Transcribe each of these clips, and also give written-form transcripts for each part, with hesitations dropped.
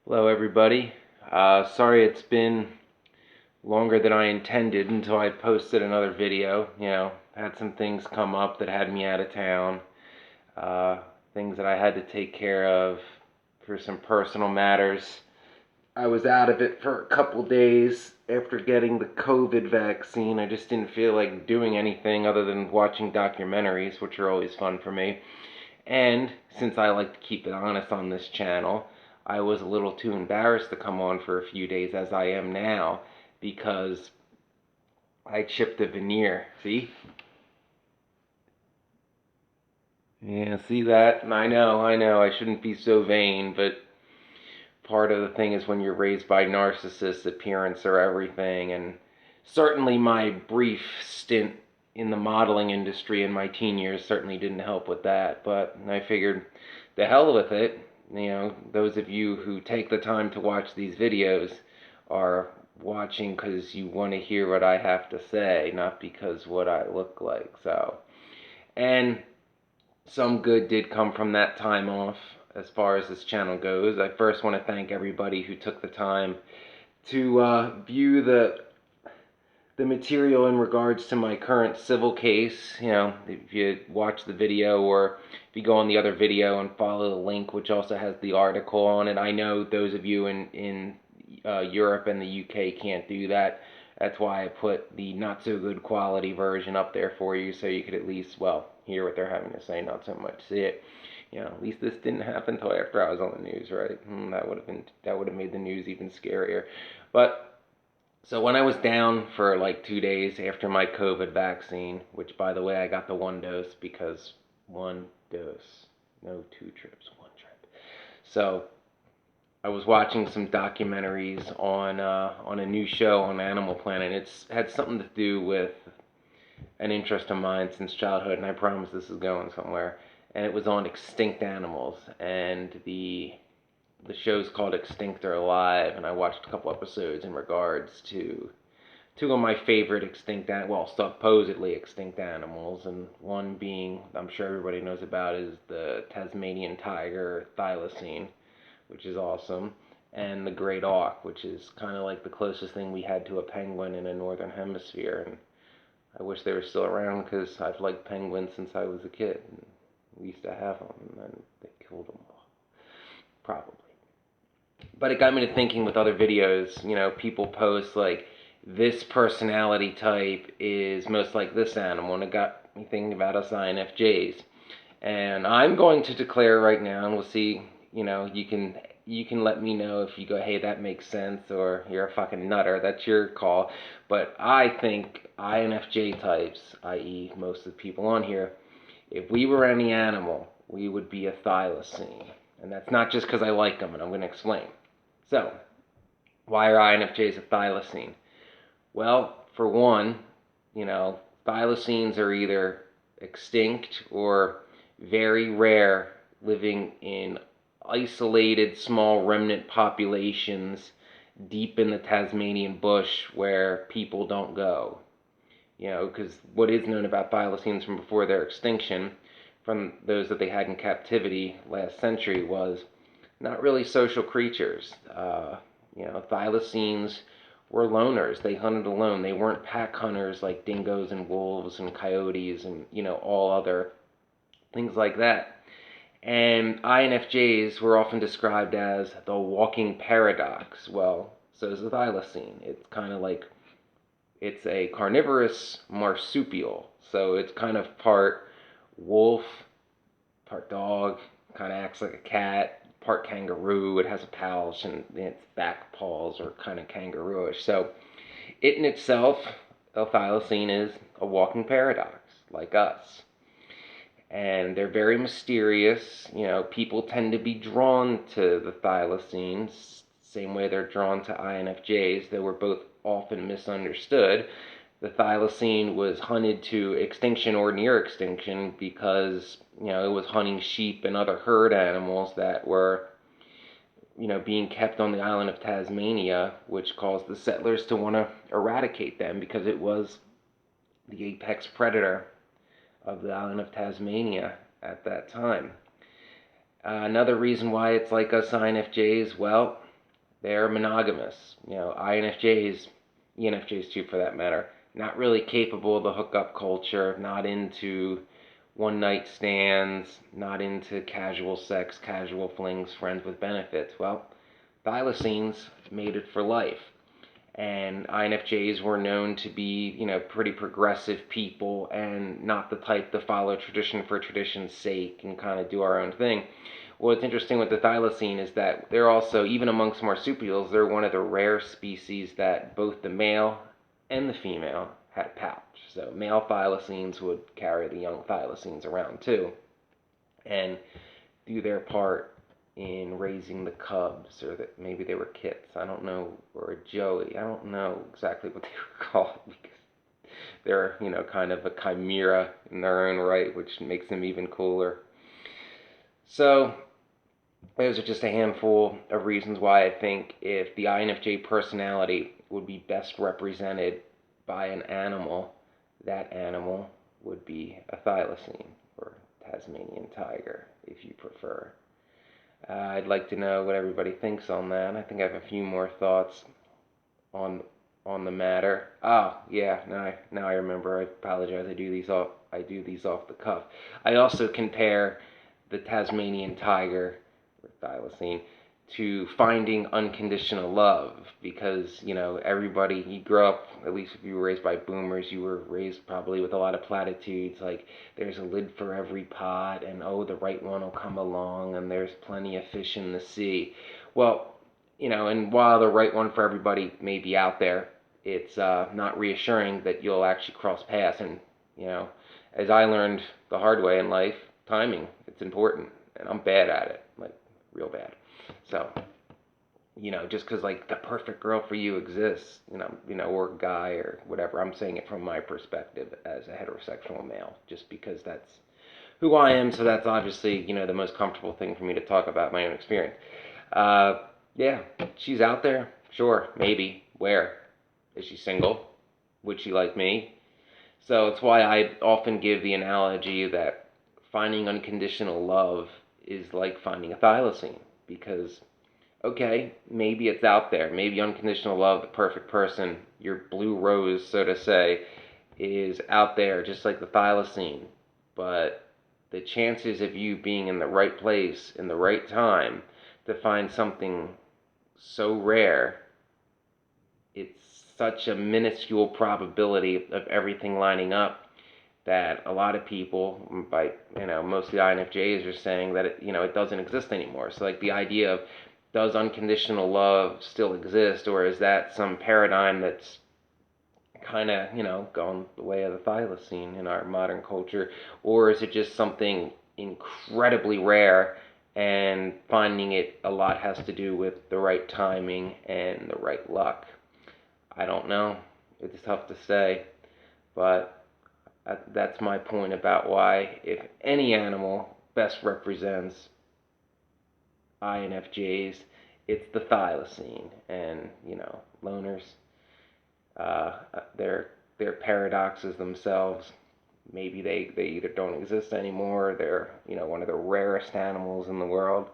Hello, everybody. Sorry it's been longer than I intended until I posted another video. Had some things come up that had me out of town, uh, things that I had to take care of for some personal matters. I was out of it for a couple days after getting the COVID vaccine. I just didn't feel like doing anything other than watching documentaries, which are always fun for me. And since I like to keep it honest on this channel, I was a little too embarrassed to come on for a few days as I am now because I chipped a veneer. See? Yeah, see that? I know, I shouldn't be so vain, but part of the thing is when you're raised by narcissists, appearance are everything, and certainly my brief stint in the modeling industry in my teen years certainly didn't help with that, but I figured the hell with it. Those of you who take the time to watch these videos are watching because you want to hear what I have to say, not because what I look like. And some good did come from that time off as far as this channel goes. I first want to thank everybody who took the time to view the material in regards to my current civil case. If you watch the video or if you go on the other video and follow the link, which also has the article on it. I know those of you in Europe and the UK can't do that. That's why I put the not so good quality version up there for you, so you could at least, well, hear what they're having to say, not so much see it. At least this didn't happen until after I was on the news, right? That would have made the news even scarier. But so when I was down for like 2 days after my COVID vaccine, which by the way I got the one dose because one dose, no two trips, one trip. So I was watching some documentaries on a new show on Animal Planet. It's had something to do with an interest of mine since childhood, and I promise this is going somewhere. And it was on extinct animals, and the show's called Extinct or Alive, and I watched a couple episodes in regards to two of my favorite well, supposedly extinct animals, and one being, I'm sure everybody knows about, is the Tasmanian tiger, Thylacine, which is awesome, and the great auk, which is kind of like the closest thing we had to a penguin in a northern hemisphere, and I wish they were still around because I've liked penguins since I was a kid, and we used to have them, and then they killed them all, probably. But it got me to thinking with other videos, people post like, this personality type is most like this animal, and it got me thinking about us INFJs. And I'm going to declare right now, and we'll see, you can let me know if you go, hey, that makes sense, or you're a fucking nutter, that's your call. But I think INFJ types, i.e. most of the people on here, if we were any animal, we would be a thylacine. And that's not just because I like them, and I'm going to explain. So, why are INFJs a thylacine? Well, for one, thylacines are either extinct or very rare, living in isolated small remnant populations deep in the Tasmanian bush where people don't go. Because what is known about thylacines from before their extinction, from those that they had in captivity last century, was not really social creatures. Thylacines were loners. They hunted alone. They weren't pack hunters like dingoes and wolves and coyotes and, all other things like that. And INFJs were often described as the walking paradox. Well, so is the thylacine. It's kind of like, it's a carnivorous marsupial. So it's kind of part wolf, part dog, kind of acts like a cat, part kangaroo. It has a pouch, and its back paws are kind of kangarooish. So it in itself, a thylacine is a walking paradox, like us. And they're very mysterious. People tend to be drawn to the thylacines, same way they're drawn to INFJs, though we're both often misunderstood. The thylacine was hunted to extinction or near extinction because, it was hunting sheep and other herd animals that were, being kept on the island of Tasmania, which caused the settlers to want to eradicate them because it was the apex predator of the island of Tasmania at that time. Another reason why it's like us INFJs, well, They're monogamous. INFJs, ENFJs too for that matter, not really capable of the hookup culture, not into one night stands, not into casual sex, casual flings, friends with benefits. Well, Thylacines made it for life. And INFJs were known to be, pretty progressive people and not the type to follow tradition for tradition's sake and kind of do our own thing. What's interesting with the thylacine is that they're also, even amongst marsupials, they're one of the rare species that both the male and the female had a pouch. So male thylacines would carry the young thylacines around too and do their part in raising the cubs, or that maybe they were kits. I don't know, or a joey. I don't know exactly what they were called because they're, kind of a chimera in their own right, which makes them even cooler. So those are just a handful of reasons why I think if the INFJ personality would be best represented by an animal, that animal would be a thylacine or Tasmanian tiger, if you prefer. I'd like to know what everybody thinks on that. I think I have a few more thoughts on on the matter. Oh, yeah, now I remember. I apologize. I do these off the cuff. I also compare the Tasmanian tiger, or thylacine, to finding unconditional love because, everybody, you grow up, at least if you were raised by boomers, you were raised probably with a lot of platitudes like there's a lid for every pot and oh, the right one will come along and there's plenty of fish in the sea. Well, and while the right one for everybody may be out there, it's not reassuring that you'll actually cross paths. And, as I learned the hard way in life, timing, it's important. And I'm bad at it, like real bad. So, just because like the perfect girl for you exists, or guy or whatever, I'm saying it from my perspective as a heterosexual male, just because that's who I am. So that's obviously, the most comfortable thing for me to talk about my own experience. Uh, yeah, she's out there. Sure, maybe. Where? Is she single? Would she like me? So it's why I often give the analogy that finding unconditional love is like finding a thylacine. Because, okay, maybe it's out there. Maybe unconditional love, the perfect person, your blue rose, so to say, is out there just like the thylacine. But the chances of you being in the right place in the right time to find something so rare, it's such a minuscule probability of everything lining up that a lot of people, by mostly INFJs, are saying that it doesn't exist anymore. So like the idea of does unconditional love still exist, or is that some paradigm that's kind of going the way of the thylacine in our modern culture, or is it just something incredibly rare and finding it a lot has to do with the right timing and the right luck? I don't know. It's tough to say, but that's my point about why, if any animal best represents INFJs, it's the thylacine. And, loners, uh, they're, they're paradoxes themselves. Maybe they either don't exist anymore, or they're, one of the rarest animals in the world.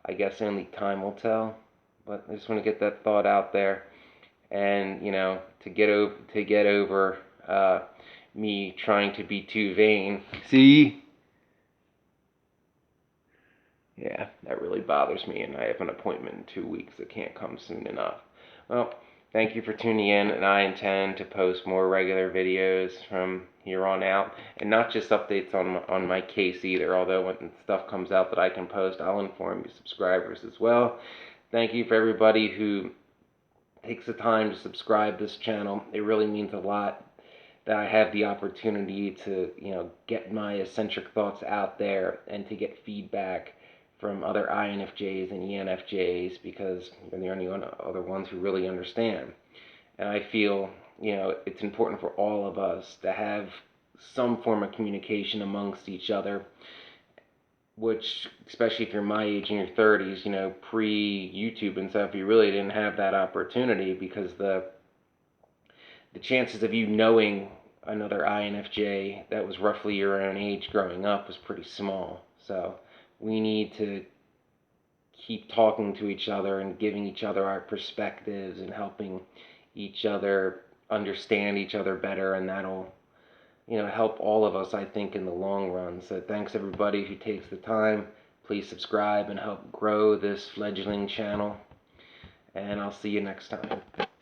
I guess only time will tell, but I just want to get that thought out there. And to get over me trying to be too vain. See, yeah, that really bothers me, and I have an appointment in 2 weeks that can't come soon enough. Well, thank you for tuning in, and I intend to post more regular videos from here on out, and not just updates on my case either. Although when stuff comes out that I can post, I'll inform you subscribers as well. Thank you for everybody who takes the time to subscribe to this channel. It really means a lot that I have the opportunity to, get my eccentric thoughts out there and to get feedback from other INFJs and ENFJs because they're the only other ones who really understand. And I feel, it's important for all of us to have some form of communication amongst each other, which, especially if you're my age in your 30s, pre-YouTube and stuff, you really didn't have that opportunity because the chances of you knowing another INFJ that was roughly your own age growing up was pretty small. So we need to keep talking to each other and giving each other our perspectives and helping each other understand each other better, and that'll help all of us, I think, in the long run. So thanks everybody who takes the time. Please subscribe and help grow this fledgling channel, and I'll see you next time.